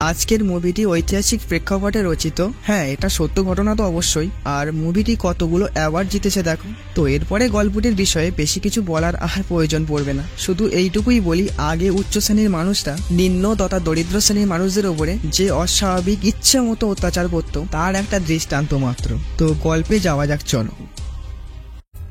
আজকের মুভিটি ঐতিহাসিক প্রেক্ষাপটে রচিত। হ্যাঁ, এটা সত্য ঘটনা তো অবশ্যই। আর মুভিটি কতগুলো অ্যাওয়ার্ড জিতেছে দেখো। তো এরপরে গল্পটির বিষয়ে বেশি কিছু বলার আর প্রয়োজন পড়বে না, শুধু এইটুকুই বলি, আগে উচ্চ শ্রেণীর মানুষরা নিম্ন তথা দরিদ্র শ্রেণীর মানুষদের উপরে যে অস্বাভাবিক ইচ্ছে মতো অত্যাচার করত তার একটা দৃষ্টান্ত মাত্র। তো গল্পে যাওয়া যাক, চলো।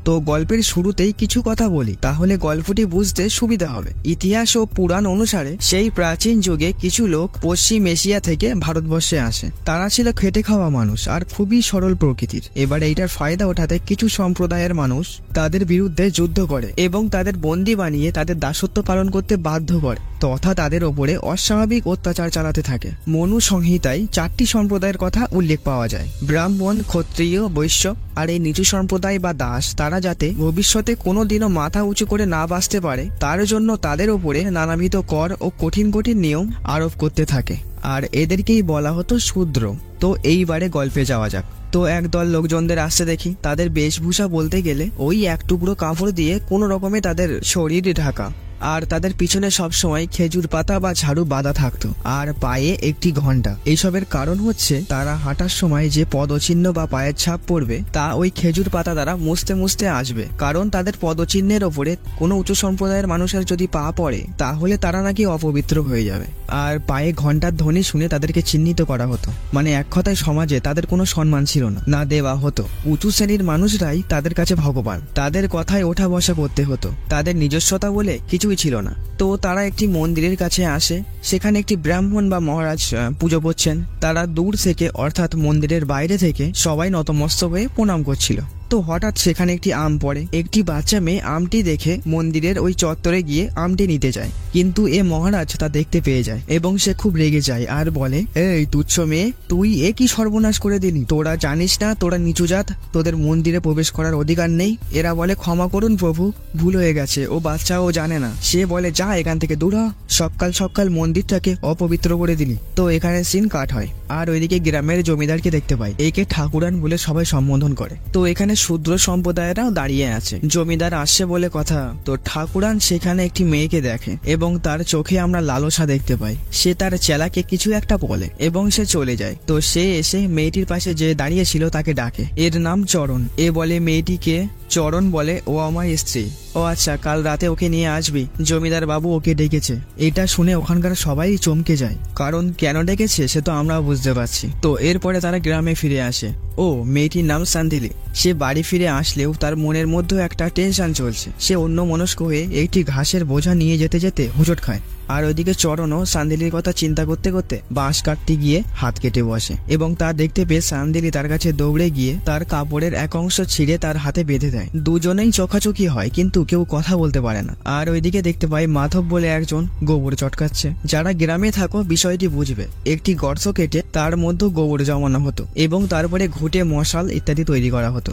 তো গল্পের শুরুতেই কিছু কথা বলি, তাহলে গল্পটি বুঝতে সুবিধা হবে। ইতিহাস ও পুরাণ অনুসারে সেই প্রাচীন যুগে কিছু লোক পশ্চিম এশিয়া থেকে ভারতবর্ষে আসে। তারা ছিল খেটে খাওয়া মানুষ আর খুবই সরল প্রকৃতির। এবার এইটার ফায়দা ওঠাতে কিছু সম্প্রদায়ের মানুষ তাদের বিরুদ্ধে যুদ্ধ করে এবং তাদের বন্দী বানিয়ে তাদের দাসত্ব পালন করতে বাধ্য করে তথা তাদের ওপরে অস্বাভাবিক অত্যাচার চালাতে থাকে। মনু সংহিতায় 4টি সম্প্রদায়ের কথা উল্লেখ পাওয়া যায়: ব্রাহ্মণ, ক্ষত্রিয়, বৈশ্য। আর এই নিচু সম্প্রদায় বা দাস তারা যাতে ভবিষ্যতে কোনোদিনও মাথা উঁচু করে না বাঁচতে পারে তার জন্য তাদের ওপরে নানাবিধ কর ও কঠিন কঠিন নিয়ম আরোপ করতে থাকে, আর এদেরকেই বলা হতো শূদ্র। তো এইবারে গল্পে যাওয়া যাক। তো একদল লোকজনদের আসতে দেখি। তাদের বেশভূষা বলতে গেলে ওই এক টুকরো কাপড় দিয়ে কোনো রকমে তাদের শরীর ঢাকা, আর তাদের পিছনে সবসময় খেজুর পাতা বা ঝাড়ু বাঁধা থাকতো, আর পায়ে একটি ঘণ্টা। এইসবের কারণ হচ্ছে তারা হাঁটার সময় যে পদচিহ্ন বা পায়ের ছাপ পড়বে তা ওই খেজুর পাতা দ্বারা মুছতে মুছতে আসবে, কারণ তাদের পদচিহ্নের ওপরে কোনো উঁচু সম্প্রদায়ের মানুষের যদি পা পড়ে তাহলে তারা নাকি অপবিত্র হয়ে যাবে। আর পায়ে ঘণ্টার ধ্বনি শুনে তাদেরকে চিহ্নিত করা হতো, মানে এক কথায় সমাজে তাদের কোনো সম্মান ছিল না দেওয়া হতো। উঁচু শ্রেণীর মানুষরাই তাদের কাছে ভগবান, তাদের কথায় ওঠা বসা করতে হতো, তাদের নিজস্বতা বলে কিছু ছিল না। তো তারা একটি মন্দিরের কাছে আসে, সেখানে একটি ব্রাহ্মণ বা মহারাজ পুজো করছেন। তারা দূর থেকে অর্থাৎ মন্দিরের বাইরে থেকে সবাই নতমস্তক হয়ে প্রণাম করছিল। তো হঠাৎ সেখানে একটি আম পড়ে। একটি বাচ্চা মেয়ে আমটি দেখে মন্দিরের ওই চত্বরে গিয়ে আমটি নিতে যায়, কিন্তু এ মহারাজ তা দেখতে পেয়ে যায় এবং সে খুব রেগে যায় আর বলে, এই তুচ্ছ মেয়ে, তুই এ কি সর্বনাশ করে দিলি? তোরা জানিস না তোরা নিচু জাত, তোদের মন্দিরে প্রবেশ করার অধিকার নেই? এরা বলে, ক্ষমা করুন প্রভু, ভুল হয়ে গেছে। ও বাচ্চাও জানে না। সে বলে, যা এখান থেকে দূর হ, সকাল সকাল মন্দিরটাকে অপবিত্র করে দিলি। তো এখানে সিন কাট হয়। আর ওইদিকে গ্রামের জমিদারকে দেখতে পাই, একে ঠাকুরান বলে সবাই সম্বোধন করে। তো এখানে শূদ্র সম্প্রদায়েরাও দাঁড়িয়ে আছে। জমিদার আসছে বলে কথা। তো ঠাকুরান সেখানে একটি মেয়েকে দেখে এবং তার চোখে আমরা লালসা দেখতে পাই। সে তার চেলাকে কিছু একটা বলে এবং সে চলে যায়। তো সে এসে মেয়েটির পাশে যে দাঁড়িয়ে ছিল তাকে ডাকে। এর নাম চরণ। এ বলে মেয়েটিকে। চরণ বলে, ও আমার স্ত্রী। ও আচ্ছা, কাল রাতে ওকে নিয়ে আসবি, জমিদার বাবু ওকে ডেকেছে। এটা শুনে ওখানকার সবাই চমকে যায়, কারণ কেন ডেকেছে সে তো আমরাও বুঝতে পারছি। তো এরপরে তারা গ্রামে ফিরে আসে। ও মেয়েটির নাম সান্দিলি। সে বাড়ি ফিরে আসলেও তার মনের মধ্যে একটা টেনশন চলছে। সে অন্য মনস্ক হয়ে একটি ঘাসের বোঝা নিয়ে যেতে যেতে হোঁচট খায়। আর ওইদিকে চরণও সান্দিলির কথা চিন্তা করতে করতে বাঁশ কাটতে গিয়ে হাত কেটে বসে এবং তা দেখতে পেয়ে সান্দিলি তার কাছে দৌড়ে গিয়ে তার কাপড়ের এক অংশ ছিঁড়ে তার হাতে বেঁধে দেয়। দুজনেই চোখাচোখি হয়, কিন্তু কেউ কথা বলতে পারে না। আর ওইদিকে দেখতে পাই মাধব বলে একজন গোবর চটকাচ্ছে। যারা গ্রামে থাকো বিষয়টি বুঝবে। একটি গর্ত কেটে তার মধ্যে গোবর জমানো হতো এবং তারপরে ঘুঁটে মশাল ইত্যাদি তৈরি করা হতো।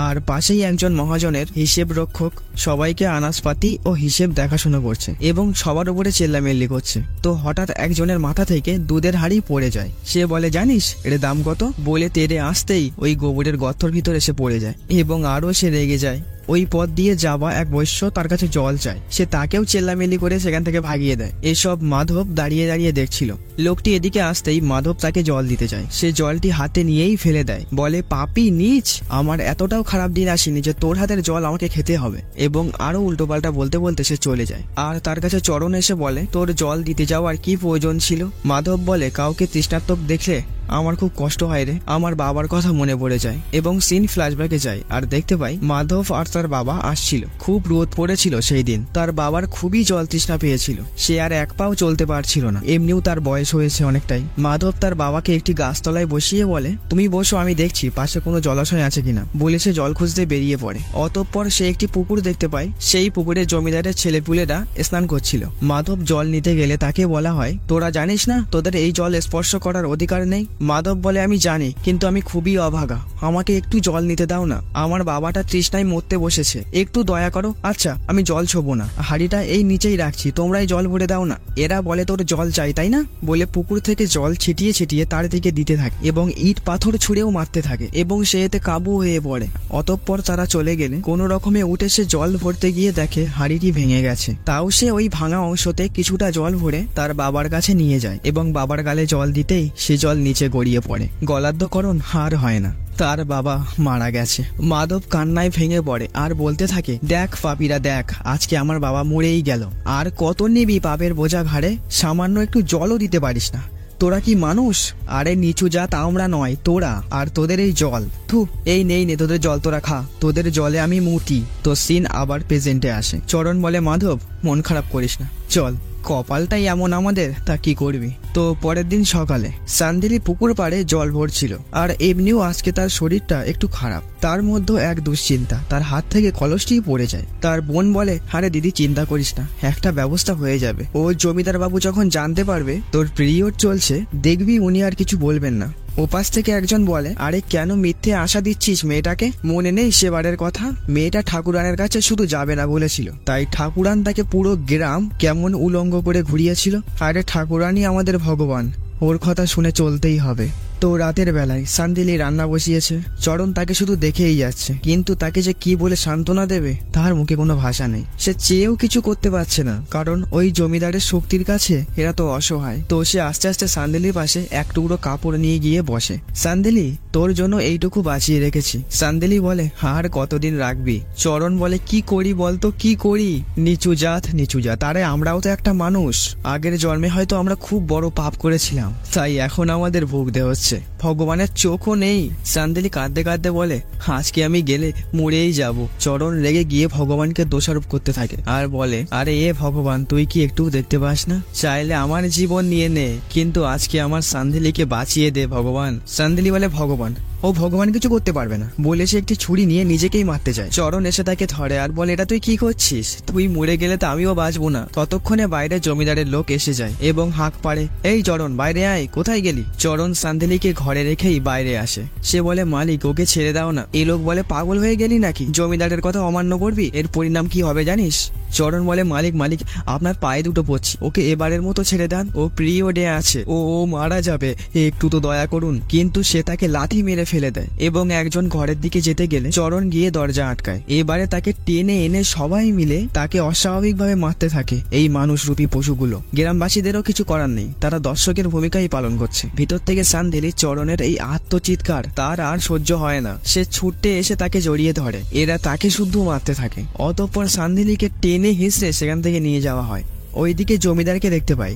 আর পাশেই একজন মহাজনের হিসেব রক্ষক সবাইকে আনাজপাতি ও হিসেব দেখাশোনা করছে এবং সবার উপরে চেল্লামেল্লি করছে। তো হঠাৎ একজনের মাথা থেকে দুধের হাঁড়ি পড়ে যায়। সে বলে, জানিস এর দাম কত? বলে তেড়ে আসতেই ওই গোবরের গর্তর ভিতরে সে পড়ে যায় এবং আরও সে রেগে যায়। ওই পথ দিয়ে যাওয়া এক বৈশ্য তার কাছে জল চায়। সে তাকেও চেল্লামেলি করে সেখান থেকে ভাগিয়ে দেয়। এসব মাধব দাঁড়িয়ে দাঁড়িয়ে দেখছিল। লোকটি এদিকে আসতেই মাধব তাকে জল দিতে চায়। সে জলটি হাতে নিয়েই ফেলে দেয়, বলে, পাপী নীচ, আমার এতটাও খারাপ দিন আসেনি যে তোর হাতের জল আমাকে খেতে হবে। এবং আরো উল্টোপাল্টা বলতে বলতে সে চলে যায়। আর তার কাছে চরণ এসে বলে, তোর জল দিতে যাওয়ার কি প্রয়োজন ছিল? মাধব বলে, কাউকে তৃষ্ণার্তক দেখলে আমার খুব কষ্ট হয় রে, আমার বাবার কথা মনে পড়ে যায়। এবং সিন ফ্ল্যাশব্যাকে যায় আর দেখতে পাই মাধব আর তার বাবা আসছিল। খুব রোদ পড়েছিল সেই দিন। তার বাবার খুবই জল তৃষ্ণা পেয়েছিল। সে আর এক পাও চলতে পারছিল না, এমনিও তার বয়স হয়েছে অনেকটাই। মাধব তার বাবাকে একটি গাছতলায় বসিয়ে বলে, তুমি বসো, আমি দেখছি পাশে কোনো জলাশয় আছে কিনা। বলে সে জল খুঁজতে বেরিয়ে পড়ে। অতঃপর সে একটি পুকুর দেখতে পায়। সেই পুকুরে জমিদারের ছেলেপুলেরা স্নান করছিল। মাধব জল নিতে গেলে তাকে বলা হয়, তোরা জানিস না তোদের এই জল স্পর্শ করার অধিকার নেই? মাধব বলে আমি জানি, কিন্তু আমি খুবই অভাগা, আমাকে একটু জল নিতে দাও না, আমার বাবাটা তৃষ্ণায় মরতে বসেছে, একটু দয়া করো। আচ্ছা আমি জল ছোবো না, হাঁড়িটা এই নিচেই রাখছি, তোমরাই জল ভরে দাও না। এরা বলে তোর জল চাই তাই না, বলে পুকুর থেকে জল ছিটিয়ে ছিটিয়ে তার দিকে দিতে থাকে এবং ইট পাথর ছুঁড়েও মারতে থাকে এবং সে এতে কাবু হয়ে পড়ে। অতঃপর তারা চলে গেলে কোনো রকমে উঠে সে জল ভরতে গিয়ে দেখে হাঁড়িটি ভেঙে গেছে। তাও সে ওই ভাঙা অংশতে কিছুটা জল ভরে তার বাবার কাছে নিয়ে যায় এবং বাবার গালে জল দিতেই সে জল নিচে গড়িয়ে পড়ে। গলাধ্যকরণ আর হয় না, তার বাবা মারা গেছে। মাধব কান্নায় ভেঙে পড়ে আর বলতে থাকে, দেখ পাপীরা দেখ, আজকে আমার বাবা মরেই গেল, আর কত নিবি পাপের বোঝা ঘাড়ে, সামান্য একটু জলও দিতে পারিস না, তোরা কি মানুষ? আরে নিচু জাত আমরা নয়, তোরা আর তোদের এই জল, থু, এই নেই নে তোদের জল, তোরা খা, তোদের জলে আমি মুতি। তো সিন আবার প্রেজেন্টে আসে। চরণ বলে, মাধব মন খারাপ করিস না, চল, কপালটাই এমন আমাদের, তা কি করবি। তো পরের দিন সকালে সান্দিলি পুকুর পাড়ে জল ভরছিল, আর এমনিও আজকে তার শরীরটা একটু খারাপ। তার মধ্যে এক দুশ্চিন্তা, তার হাত থেকে কলসটি পড়ে যায়। তার বোন বলে, আরে দিদি চিন্তা করিস না, একটা ব্যবস্থা হয়ে যাবে। ও জমিদার বাবু যখন জানতে পারবে তোর পিরিয়ড চলছে, দেখবি উনি আর কিছু বলবেন না। ওপাশ থেকে একজন বলে, আরে কেন মিথ্যে আশা দিচ্ছিস মেয়েটাকে, মনে নেই সেবারের কথা, মেয়েটা ঠাকুরানের কাছে শুধু যাবে না বলেছিল, তাই ঠাকুরান তাকে পুরো গ্রাম কেমন উলঙ্গ করে ঘুরিয়েছিল। আরে ঠাকুরানই আমাদের ভগবান, ওর কথা শুনে চলতেই হবে। তো রাতের বেলায় সান্দিলি রান্না বসিয়েছে, চরণ তাকে শুধু দেখেই যাচ্ছে, কিন্তু তাকে যে কি বলে সান্ত্বনা দেবে তার মুখে কোনো ভাষা নেই। সে চেয়েও কিছু করতে পারছে না, কারণ ওই জমিদারের শক্তির কাছে এরা তো অসহায়। তো সে আস্তে আস্তে সান্দিলির পাশে এক টুকরো কাপড় নিয়ে গিয়ে বসে। সান্দিলি, তোর জন্য এইটুকু বাঁচিয়ে রেখেছি। সান্দিলি বলে, আর কতদিন রাখবি? চরণ বলে, কি করি বলতো, কি করি? নিচু জাত, নিচু জাত, আরে আমরাও তো একটা মানুষ, আগের জন্মে হয়তো আমরা খুব বড় পাপ করেছিলাম, তাই এখন আমাদের ভুগতে হচ্ছে, ভগবানের চোখও নেই। সান্দিলি কাঁদতে কাঁদতে বলে, আজকে আমি গেলে মরেই যাব। চরণ রেগে গিয়ে ভগবানকে দোষারোপ করতে থাকে আর বলে, আরে এ ভগবান, তুই কি একটু দেখতে পাস না, চাইলে আমার জীবন নিয়ে নে, কিন্তু আজকে আমার সান্দিলিকে বাঁচিয়ে দে ভগবান। সান্দিলি বলে, ভগবান, ও ভগবান কিছু করতে পারবে না, বলে সে একটি ছুরি নিয়ে নিজেকেই মারতে যায়। চরণ এসে তাকে ধরে আর বলে, এটা তুই কি করছিস, তুই মরে গেলে তো আমিও বাঁচবো না। ততক্ষণে বাইরে জমিদারের লোক এসে যায় এবং হাঁক পাড়ে, এই চরণ বাইরে আয়, কোথায় গেলি? চরণ সান্দিলিকে ঘরে রেখেই বাইরে আসে। সে বলে, মালিক ওকে ছেড়ে দাও না। এই লোক বলে, পাগল হয়ে গেলি নাকি, জমিদারের কথা অমান্য করবি, এর পরিণাম কি হবে জানিস? চরণ বলে, মালিক মালিক আপনার পায়ে দুটো পড়ছি, ওকে এবারের মতো ছেড়ে দেন, ও পিরিয়ডে আছে, ও মারা যাবে, একটু তো দয়া করুন। কিন্তু সে তাকে লাথি মেরে ফেলে দেয় এবং একজন ঘরের দিকে যেতে গেলে চরণ গিয়ে দরজা আটকায়। এবারে তাকে টেনে এনে সবাই মিলে তাকে অস্বাভাবিকভাবে মারতে থাকে এই মানুষরূপী পশুগুলো। গ্রামবাসীদেরও কিছু করার নেই, তারা দর্শকের ভূমিকাই পালন করছে। ভিতর থেকে সান্দিলি চরণের এই আত্মচিৎকার তার আর সহ্য হয় না, সে ছুটে এসে তাকে জড়িয়ে ধরে, এরা তাকে শুদ্ধ মারতে থাকে। অতঃপর সান্দিলিকে টেনে হিঁচড়ে সেখান থেকে নিয়ে যাওয়া হয়। ওইদিকে জমিদারকে দেখতে পাই,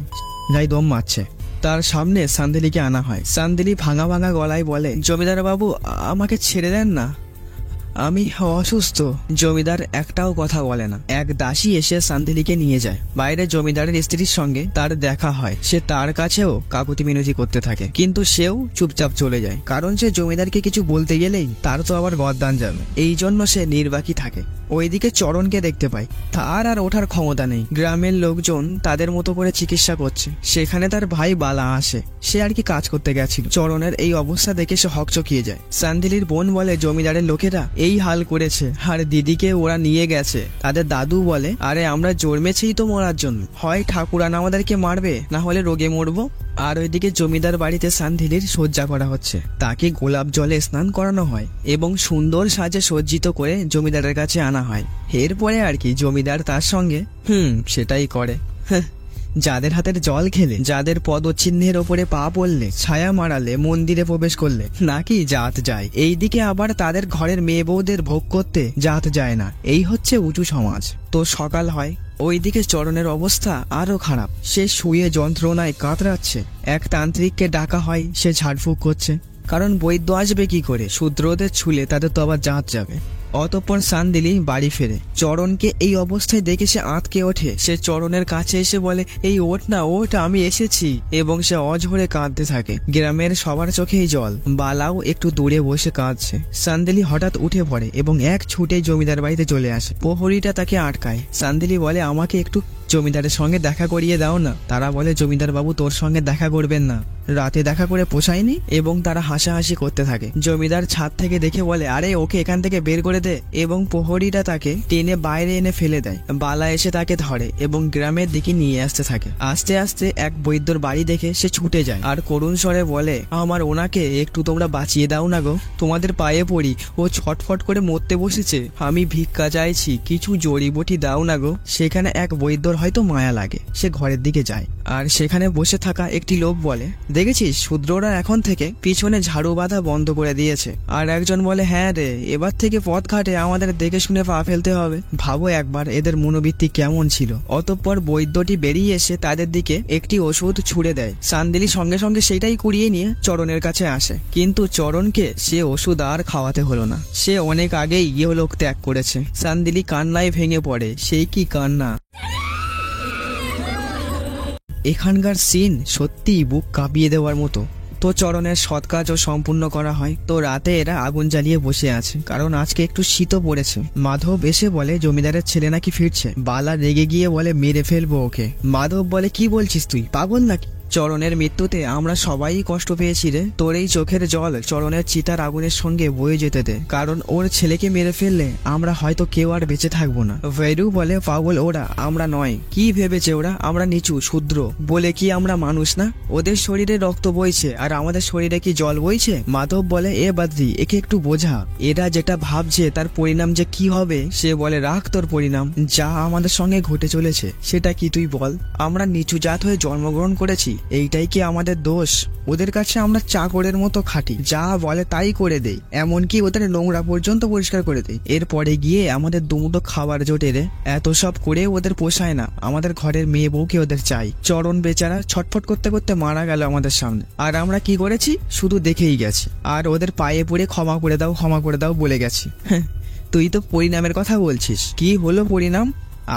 যাই দম মারছে, তার সামনে সান্দিলিকে আনা হয়। সান্দিলি ভাঙা ভাঙা গলায় বলে, জমিদার বাবু আমাকে ছেড়ে দেন না, আমি অসুস্থ। জমিদার একটাও কথা বলে না। এক দাসী এসে সান্দিলিকে নিয়ে যায়। বাইরে জমিদারের স্ত্রীর সঙ্গে তার দেখা হয়, সে তার কাছেও কাকুতি মিনতি করতে থাকে, কিন্তু সেও চুপচাপ চলে যায়, কারণ সে জমিদারকে কিছু বলতে গেলেই তার তো আবার গদ্দান যাবে, এই জন্য সে নির্বাকী থাকে। ওইদিকে চরণকে দেখতে পাই, তার আর ওঠার ক্ষমতা নেই। গ্রামের লোকজন তাদের মতো করে চিকিৎসা করছে, সেখানে তার ভাই বালা আসে, সে আর কি কাজ করতে গেছিল। চরণের এই অবস্থা দেখে সে হকচকিয়ে যায়। সান্দিলির বোন বলে, জমিদারের লোকেরা এই হাল করেছে, আর দিদিকে ওরা নিয়ে গেছে। তাদের দাদু বলে, আরে আমরা জন্মেছেই তো মরার জন্য, হয় ঠাকুরান আমাদেরকে মারবে, না হলে রোগে মরবো। আর ওইদিকে জমিদার বাড়িতে সান্দিলির সজ্জা করা হচ্ছে, তাকে গোলাপ জলে স্নান করানো হয় এবং সুন্দর সাজে সজ্জিত করে জমিদারের কাছে আনা হয়। এরপরে আর কি জমিদার তার সঙ্গে সেটাই করে। যাদের হাতের জল খেলে, যাদের পদচিহ্নের ওপরে পা পড়লে, ছায়া মারালে, মন্দিরে প্রবেশ করলে নাকি জাত যায়, এইদিকে আবার তাদের ঘরের মেয়ে বউদের ভোগ করতে জাত যায় না। এই হচ্ছে উঁচু সমাজ। তো সকাল হয়, ওইদিকে চরণের অবস্থা আরো খারাপ, সে শুয়ে যন্ত্রণায় কাতরাচ্ছে। এক তান্ত্রিককে ডাকা হয়, সে ঝাড়ফুঁক করছে, কারণ বৈদ্য আসবে কি করে, শূদ্রদের ছুলে তাদের তো আবার জাত যাবে। অতঃপর সান্দিলি বাড়ি ফেরে। চরণকে এই অবস্থায় দেখে সে আঁতকে ওঠে। সে চরণের কাছে এসে বলে, এই ওঠ না ওঠ, আমি এসেছি, এবং সে অঝরে কাঁদতে থাকে। গ্রামের সবার চোখেই জল। বালাও একটু দূরে বসে কাঁদছে। সান্দিলি হঠাৎ উঠে পড়ে এবং এক ছুটে জমিদার বাড়িতে চলে আসে। প্রহরীটা তাকে আটকায়। সান্দিলি বলে, আমাকে একটু জমিদারের সঙ্গে দেখা করিয়ে দাও না। তারা বলে জমিদার বাবু তোর সঙ্গে দেখা করবেন না, রাতে দেখা করে পোষায়নি, এবং তারা হাসাহাসি করতে থাকে। জমিদার ছাদ থেকে দেখে বলে আরে ওকে এখান থেকে বের করে দে, এবং প্রহরীরা তাকে টেনে বাইরে এনে ফেলে দেয়। বালা এসে তাকে ধরে এবং গ্রামের দিকে নিয়ে আসতে থাকে। আস্তে আস্তে এক বৈদ্যর বাড়ি দেখে সে ছুটে যায় আর করুণ স্বরে বলে আমার ওনাকে একটু তোমরা বাঁচিয়ে দাও না গো, তোমাদের পায়ে পড়ি, ও ছটফট করে মরতে বসেছে, আমি ভিক্ষা চাইছি, কিছু জড়িবটি দাও না গো। সেখানে এক বৈদ্যর হয়তো মায়া লাগে, সে ঘরের দিকে যায় আর সেখানে বসে থাকা একটি লোক বলে দেখেছিস শূদ্ররা এখন থেকে পিছনে ঝাড়ু বাঁধা বন্ধ করে দিয়েছে। আর একজন বলে হ্যাঁ রে, এবার থেকে পথ ঘাটে আমাদের দেখে শুনে পা ফেলতে হবে। ভাবো একবার এদের মনোবৃত্তি কেমন ছিল। অতঃপর বৈদ্যটি বেরিয়ে এসে তাদের দিকে একটি ওষুধ ছুড়ে দেয়। চান্দিনী সঙ্গে সঙ্গে সেটাই কুড়িয়ে নিয়ে চরণের কাছে আসে, কিন্তু চরণকে সে ওষুধ আর খাওয়াতে হলো না, সে অনেক আগেই ইহলোক ত্যাগ করেছে। চান্দিনী কান্নায় ভেঙে পড়ে, সেই কি কান্না। এখানকার সিন সত্যি বুক কাঁপিয়ে দেওয়ার মতো। তো চরণের সৎ কাজও সম্পূর্ণ করা হয়। তো রাতে এরা আগুন জ্বালিয়ে বসে আছে, কারণ আজকে একটু শীতও পড়েছে। মাধব এসে বলে জমিদারের ছেলে নাকি ফিরছে। বালা রেগে গিয়ে বলে মেরে ফেলবো ওকে। মাধব বলে কি বলছিস তুই, পাগল নাকি? চরণের মৃত্যুতে আমরা সবাই কষ্ট পেয়েছি রে, তোর এই চোখের জল চরণের চিতার আগুনের সঙ্গে বয়ে যেতে দে, কারণ ওর ছেলেকে মেরে ফেললে আমরা হয়তো কেউ আর বেঁচে থাকবো না। ভৈরু বলে পাগল ওরা, আমরা নয়। কি ভেবেছে ওরা আমরা নিচু শূদ্র বলে কি আমরা মানুষ না? ওদের শরীরে রক্ত বইছে আর আমাদের শরীরে কি জল বইছে? মাধব বলে এ বাদ্রি, একে একটু বোঝা, এরা যেটা ভাবছে তার পরিণাম যে কি হবে। সে বলে রাখ তোর পরিণাম, যা আমাদের সঙ্গে ঘটে চলেছে সেটা কি তুই বল। আমরা নিচু জাত হয়ে জন্মগ্রহণ করেছি, এইটাই কি আমাদের দোষ? ওদের কাছে আমরা চাকরের মতো খাটি, যা বলে তাই করে দেই, এমনকি ওদের নোংরা পর্যন্ত পরিষ্কার করে দেই। এরপরে গিয়ে আমাদের দুমুটো খাবার জোটে রে, এত সব করে ওদের পোষায় না, আমাদের ঘরের মেয়ে বউকে ওদের চাই। চরণ বেচারা ছটফট করতে করতে মারা গেল আমাদের সামনে, আর আমরা কি করেছি শুধু দেখেই গেছি, আর ওদের পায়ে পড়ে ক্ষমা করে দাও ক্ষমা করে দাও বলে গেছি। তুই তো পরিণামের কথা বলছিস, কি হলো পরিণাম?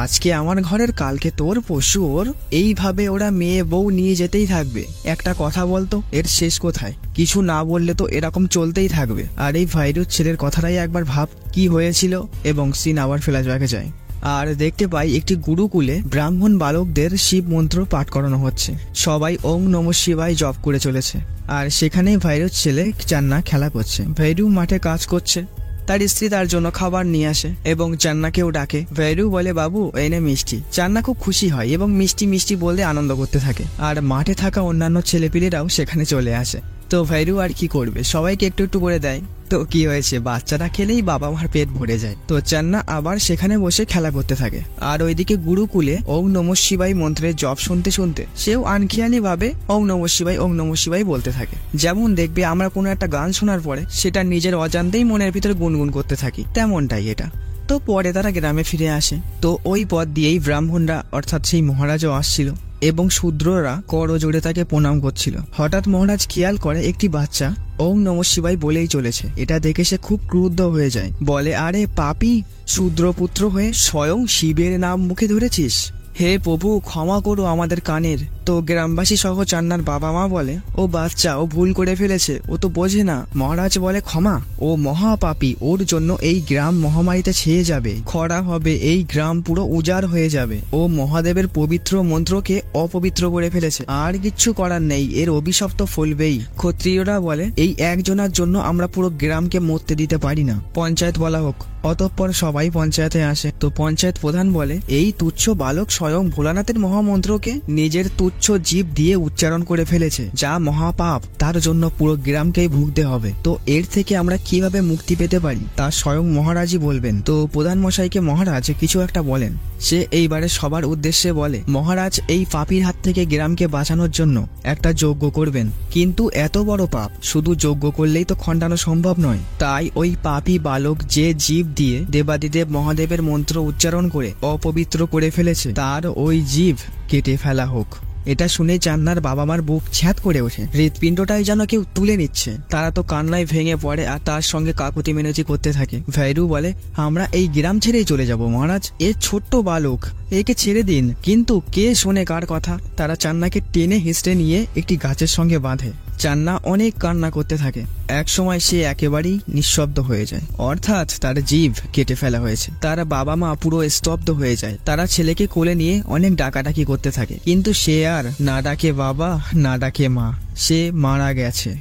আজকে আমার ঘরের কালকে তোর পশু ওর, এইভাবে ওরা মেয়ে বউ নিয়ে যেতেই থাকবে। একটা কথা বলতো এর শেষ কোথায়? কিছু না বললে তো এরকম চলতেই থাকবে। আর এই ভাইরুর ছেলের কথাটাই একবার ভাব কি হয়েছিল। এবং সিন আবার ফ্ল্যাশব্যাকে যায় আর দেখতে পাই একটি গুরুকুলে ব্রাহ্মণ বালকদের শিব মন্ত্র পাঠ করানো হচ্ছে। সবাই ওং নমঃ শিবায় জপ করে চলেছে, আর সেখানেই ভাইরুর ছেলে চান্না খেলা করছে। ভৈরু মাঠে কাজ করছে, তার স্ত্রী তার জন্য খাবার নিয়ে আসে এবং চান্নাকেও ডাকে। ভৈরু বলে বাবু এনে মিষ্টি। চান্না খুব খুশি হয় এবং মিষ্টি মিষ্টি বলতে আনন্দ করতে থাকে, আর মাঠে থাকা অন্যান্য ছেলেপিলেরাও সেখানে চলে আসে। তো ভৈরু আর কি করবে, সবাইকে একটু একটু করে দেয়। তো কি হয়েছে, বাচ্চারা খেলেই বাবা মার পেট ভরে যায়। তো চান্না আবার সেখানে বসে খেলা করতে থাকে, আর ওইদিকে গুরুকুলে ওং নমঃ শিবায় মন্ত্রের জপ শুনতে শুনতে সেও আনখিয়ালি ভাবে ওং নমঃ শিবায় বলতে থাকে। যেমন দেখবে আমরা কোনো একটা গান শোনার পরে সেটা নিজের অজান্তেই মনের ভিতরে গুনগুন করতে থাকি, তেমনটাই এটা। তো পরে তারা গ্রামে ফিরে আসে। তো ওই পথ দিয়েই ব্রাহ্মণরা অর্থাৎ সেই মহারাজও আসছিল এবং শূদ্ররা করজোড়ে তাকে প্রণাম করছিল। হঠাৎ মহারাজ খেয়াল করে একটি বাচ্চা ওং নমঃ শিবায় বলেই চলেছে। এটা দেখে সে খুব ক্রুদ্ধ হয়ে যায়, বলে আরে পাপী, শূদ্রপুত্র হয়ে স্বয়ং শিবের নাম মুখে ধরেছিস, হে প্রভু ক্ষমা করো আমাদের কানের। তো গ্রামবাসী সহ চান্নার বাবা মা বলে ও বাচ্চা, ও ভুল করে ফেলেছে, ও তো বোঝে না। মহারাজ বলে ক্ষমা, ও মহাপাপী, ওর জন্য এই গ্রাম মহামারীতে ছেয়ে যাবে, খরা হবে, এই গ্রাম পুরো উজাড় হয়ে যাবে। ও মহাদেবের পবিত্র মন্ত্রকে অপবিত্র করে ফেলেছে, আর কিচ্ছু করার নেই, এর অভিশপ্ত ফলবেই। ক্ষত্রিয়রা বলে এই একজনের জন্য আমরা পুরো গ্রামকে মরতে দিতে পারি না, পঞ্চায়েত বলা হোক। অতঃপর সবাই পঞ্চায়েতে আসে। তো পঞ্চায়েত প্রধান বলে এই তুচ্ছ বালক স্বয়ং ভোলানাথের মহামন্ত্রকে নিজের তুচ্ছ জীব দিয়ে উচ্চারণ করে ফেলেছে, যা মহাপাপ, তার জন্য পুরো গ্রামকেই ভুগতে হবে। তো এর থেকে আমরা কিভাবে মুক্তি পেতে পারি তা স্বয়ং মহারাজই বলবেন। তো প্রধান মশাইকে মহারাজ কিছু একটা বলেন। সে এইবারে সবার উদ্দেশ্যে বলে মহারাজ এই পাপীর হাত থেকে গ্রামকে বাঁচানোর জন্য একটা যজ্ঞ করবেন, কিন্তু এত বড় পাপ শুধু যজ্ঞ করলেই তো খণ্ডানো সম্ভব নয়। তাই ওই পাপী বালক যে জীব দিয়ে দেবাদিদেব মহাদেবের মন্ত্র উচ্চারণ করে অপবিত্র করে ফেলেছে, তার ওই জীব কেটে ফেলা হোক। এটা শুনে চান্নার বাবা মার বুক ছ্যাঁত করে ওঠে, হৃৎপিণ্ডটাই যেন কেউ তুলে নিচ্ছে। তারা তো কান্নায় ভেঙে পড়ে আর তার সঙ্গে কাকুতি মিনতি করতে থাকে। ভৈরু বলে আমরা এই গ্রাম ছেড়েই চলে যাব মহারাজ, এ ছোট্ট বালক, একে ছেড়ে দিন। কিন্তু কে শোনে কার কথা? তারা চান্নাকে টেনে হিঁচড়ে নিয়ে একটি গাছের সঙ্গে বাঁধে। চান্না অনেক কান্না করতে থাকে। এক সময় সে একেবারেই নিঃশব্দ হয়ে যায়, অর্থাৎ তার জিভ কেটে ফেলা হয়েছে। তার বাবা মা পুরো স্তব্ধ হয়ে যায়। তারা ছেলেকে কোলে নিয়ে অনেক ডাকাডাকি করতে থাকে, কিন্তু সে আর না ডাকে বাবা না ডাকে মা, সে মারা গেছে।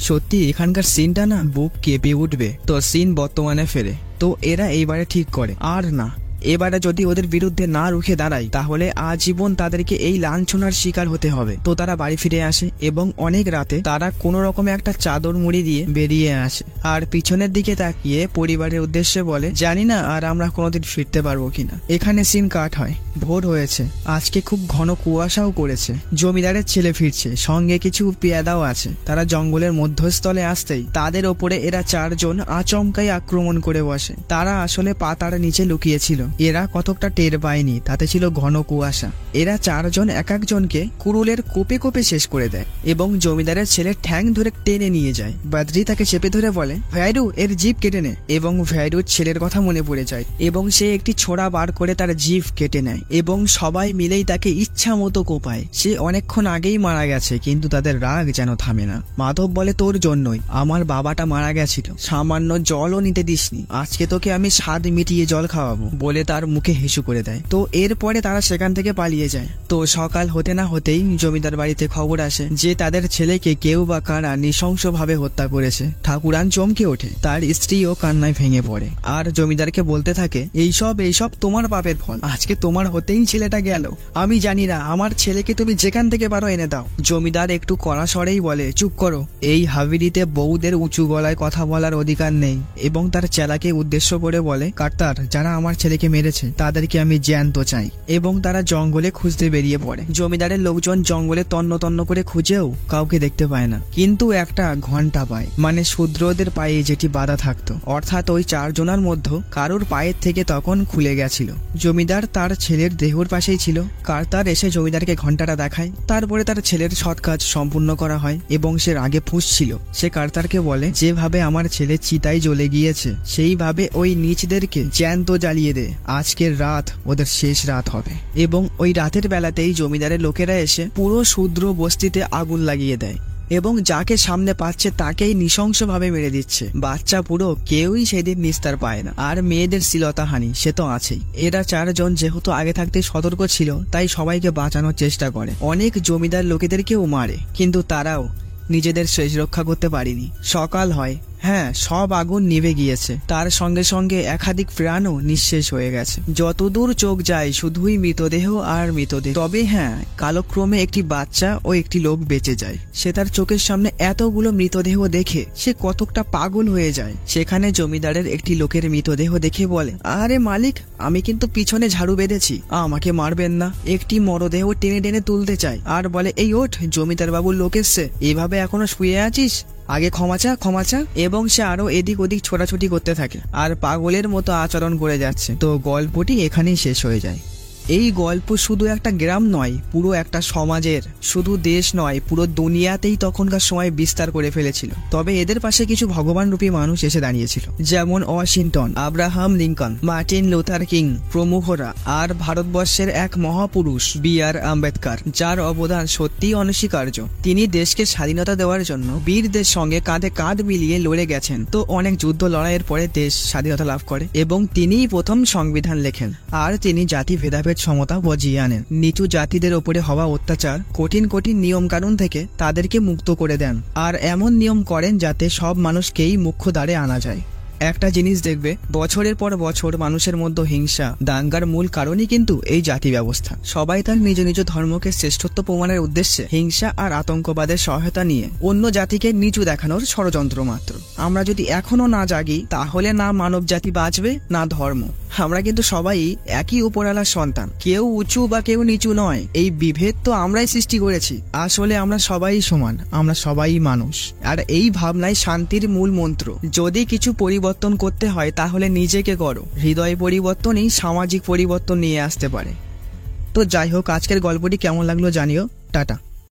সত্যি এখানকার সিনটা না বুক কেঁপে উঠবে। তো সিন বর্তমানে ফেরে। তো এরা এইবারে ঠিক করে আর না, এবারে যদি ওদের বিরুদ্ধে না রুখে দাঁড়ায় তাহলে আজীবন তাদেরকে এই লাঞ্ছনার শিকার হতে হবে। তো তারা বাড়ি ফিরে আসে এবং অনেক রাতে তারা কোনো রকমে একটা চাদর মুড়ি দিয়ে বেরিয়ে আসে আর পিছনের দিকে তাকিয়ে পরিবারের উদ্দেশ্যে বলে, জানি না আর আমরা কোনোদিন ফিরতে পারবো কিনা। এখানে সিন কাট হয়। ভোর হয়েছে, আজকে খুব ঘন কুয়াশাও করেছে। জমিদারের ছেলে ফিরছে, সঙ্গে কিছু পেয়াদাও আছে। তারা জঙ্গলের মধ্যস্থলে আসতেই তাদের ওপরে এরা চারজন আচমকাই আক্রমণ করে বসে। তারা আসলে পাতার নিচে লুকিয়েছিল। এরা কতকটা টের পায়নি, তাতে ছিল ঘন কুয়াশা। এরা চারজন এক একজনকে কুড়ুলের কোপে কোপে শেষ করে দেয় এবং জমিদারের ছেলে ঠ্যাং ধরে টেনে নিয়ে যায়। বাদ্রি তাকে চেপে ধরে বলে, ভ্যাইরু এর জিভ কেটে নে। এবং ভ্যাইরুর ছেলের কথা মনে পড়ে যায় এবং সে একটি ছোড়া বার করে তার জিভ কেটে নেয় এবং সবাই মিলেই তাকে ইচ্ছা মতো কোপায়। সে অনেকক্ষণ আগেই মারা গেছে, কিন্তু তাদের রাগ যেন থামে না। মাধব বলে, তোর জন্যই আমার বাবাটা মারা গেছিল, সামান্য জলও নিতে দিসনি, আজকে তোকে আমি স্বাদ মিটিয়ে জল খাওয়াবো বলে তার মুখে হেসু করে দেয়। তো এরপরে তারা সেখান থেকে পালিয়ে যায়। তো সকাল হতে না হতেই জমিদার বাড়িতে খবর আসে যে তাদের ছেলেকে কেউ বা কারা নৃশংসভাবে হত্যা করেছে। ঠাকুরান চমকে ওঠে, তার স্ত্রীও কান্নায় ভেঙে পড়ে আর জমিদারকে বলতে থাকে, এইসব তোমার পাপের ফল, আজকে তোমার হতেই ছেলেটা গেল। আমি জানি না, আমার ছেলেকে তুমি যেখান থেকে পারো এনে দাও। জমিদার একটু কড়া স্বরেই বলে, চুপ করো, এই হাবিলিতে বউদের উঁচু গলায় কথা বলার অধিকার নেই। এবং তার চেলাকে উদ্দেশ্য করে বলে, কার্তার, যারা আমার ছেলেকে মেরেছে তাদেরকে আমি জ্যান্ত চাই। এবং তারা জঙ্গলে খুঁজতে বেরিয়ে পড়ে। জমিদারের লোকজন জঙ্গলে তন্ন তন্ন করে খুঁজেও কাউকে দেখতে পায় না, কিন্তু একটা ঘন্টা পায়, মানে শূদ্রদের পায়ে যেটি বাঁধা থাকতো, অর্থাৎ ওই চারজনের মধ্যে কারোর পায়ের থেকে তখন খুলে গেছিল। জমিদার তার ছেলের দেহর পাশেই ছিল। কার্তার এসে জমিদারকে ঘন্টাটা দেখায়। তারপরে তার ছেলের সৎ কাজ সম্পূর্ণ করা হয় এবং সে রাগে ফুঁসছিল। সে কার্তারকে বলে, যেভাবে আমার ছেলে চিতায় জ্বলে গিয়েছে সেইভাবে ওই নীচদেরকে জ্যান্ত জ্বালিয়ে দে, আজকের রাত ওদের শেষ রাত হবে। এবং ওই রাতের বেলাতেই জমিদারের লোকেরা এসে পুরো শূদ্র বস্তিতে আগুন লাগিয়ে দেয় এবং যাকে সামনে পাচ্ছে তাকেই নৃশংসভাবে মেরে দিচ্ছে। বাচ্চা পুরো কেউই সেদিন নিস্তার পায় না। আর মেয়েদের শ্লীলতাহানি সে তো আছেই। এরা চারজন যেহেতু আগে থাকতে সতর্ক ছিল, তাই সবাইকে বাঁচানোর চেষ্টা করে। অনেক জমিদার লোকেদেরকেও মারে, কিন্তু তারাও নিজেদের শেষ রক্ষা করতে পারেনি। সকাল হয়, হ্যাঁ, সব আগুন নিভে গিয়েছে, তার সঙ্গে সঙ্গে একাধিক প্রাণও নিঃশেষ হয়ে গেছে। যতদূর চোখ যায় শুধুই মৃতদেহ আর মৃতদেহ। তবে হ্যাঁ, কালক্রমে একটি বাচ্চা ও একটি লোক বেঁচে যায়। সে তার চোখের সামনে এতগুলো মৃতদেহ দেখে সে কতকটা পাগল হয়ে যায়। সেখানে জমিদারের একটি লোকের মৃতদেহ দেখে বলে, আরে মালিক, আমি কিন্তু পিছনে ঝাড়ু বেঁধেছি, আমাকে মারবেন না। একটি মরদেহ টেনে টেনে তুলতে চায় আর বলে, এই ওঠ, জমিদার বাবুর লোক এসছে, এভাবে এখনো শুয়ে আছিস, আগে ক্ষমা চা। এবং সে আরো এদিক ওদিক ছোটাছুটি করতে থাকে আর পাগলের মতো আচরণ করে যাচ্ছে। তো গল্পটি এখানেই শেষ হয়ে যায়। এই গল্প শুধু একটা গ্রাম নয়, পুরো একটা সমাজের, শুধু দেশ নয়, পুরো দুনিয়াতেই তখনকার সময় বিস্তার করে ফেলেছিল। তবে এদের পাশে কিছু ভগবানরূপী মানুষ এসে দাঁড়িয়েছিল, যেমন Washington, Abraham Lincoln, Martin Luther King প্রমুখরা, আর ভারতবর্ষের এক মহাপুরুষ বি.আর. আম্বেদকর, যার অবদান সত্যিই অনস্বীকার্য। তিনি দেশকে স্বাধীনতা দেওয়ার জন্য বীরদের সঙ্গে কাঁধে কাঁধ মিলিয়ে লড়ে গেছেন। তো অনেক যুদ্ধ লড়াইয়ের পরে দেশ স্বাধীনতা লাভ করে এবং তিনিই প্রথম সংবিধান লেখেন। আর তিনি জাতি ভেদাভেদ সমতা বজিয়ে আনেন। নিচু জাতিদের ওপরে হওয়া অত্যাচার, কঠিন কঠিন নিয়ম কানুন থেকে তাদেরকে মুক্ত করে দেন আর এমন নিয়ম করেন যাতে সব মানুষকেই মুখ্য দ্বারে আনা যায়। একটা জিনিস দেখবে, বছরের পর বছর মানুষের মধ্যে হিংসা দাঙ্গার মূল কারণই কিন্তু এই জাতি ব্যবস্থা। সবাই তার নিজ নিজ ধর্মকে শ্রেষ্ঠত্ব প্রমাণের উদ্দেশ্যে হিংসা আর আতঙ্কবাদের সহায়তা নিয়ে অন্য জাতিকে নিচু দেখানোর ষড়যন্ত্র মাত্র। আমরা যদি এখনো না জাগি, তাহলে না মানব জাতি বাঁচবে না ধর্ম। আমরা কিন্তু সবাই একই উপরওয়ালার সন্তান, কেউ উঁচু বা কেউ নিচু নয়। এই বিভেদ তো আমরাই সৃষ্টি করেছি। আসলে আমরা সবাই সমান, আমরা সবাই মানুষ। আর এই ভাবনাই শান্তির মূল মন্ত্র। যদি কিছু পরিবর্তন করতে হয় তাহলে নিজেকে করো। হৃদয় পরিবর্তনই সামাজিক পরিবর্তন নিয়ে আসতে পারে। তো যাই হোক, আজকের গল্পটি কেমন লাগলো জানিও। টাটা।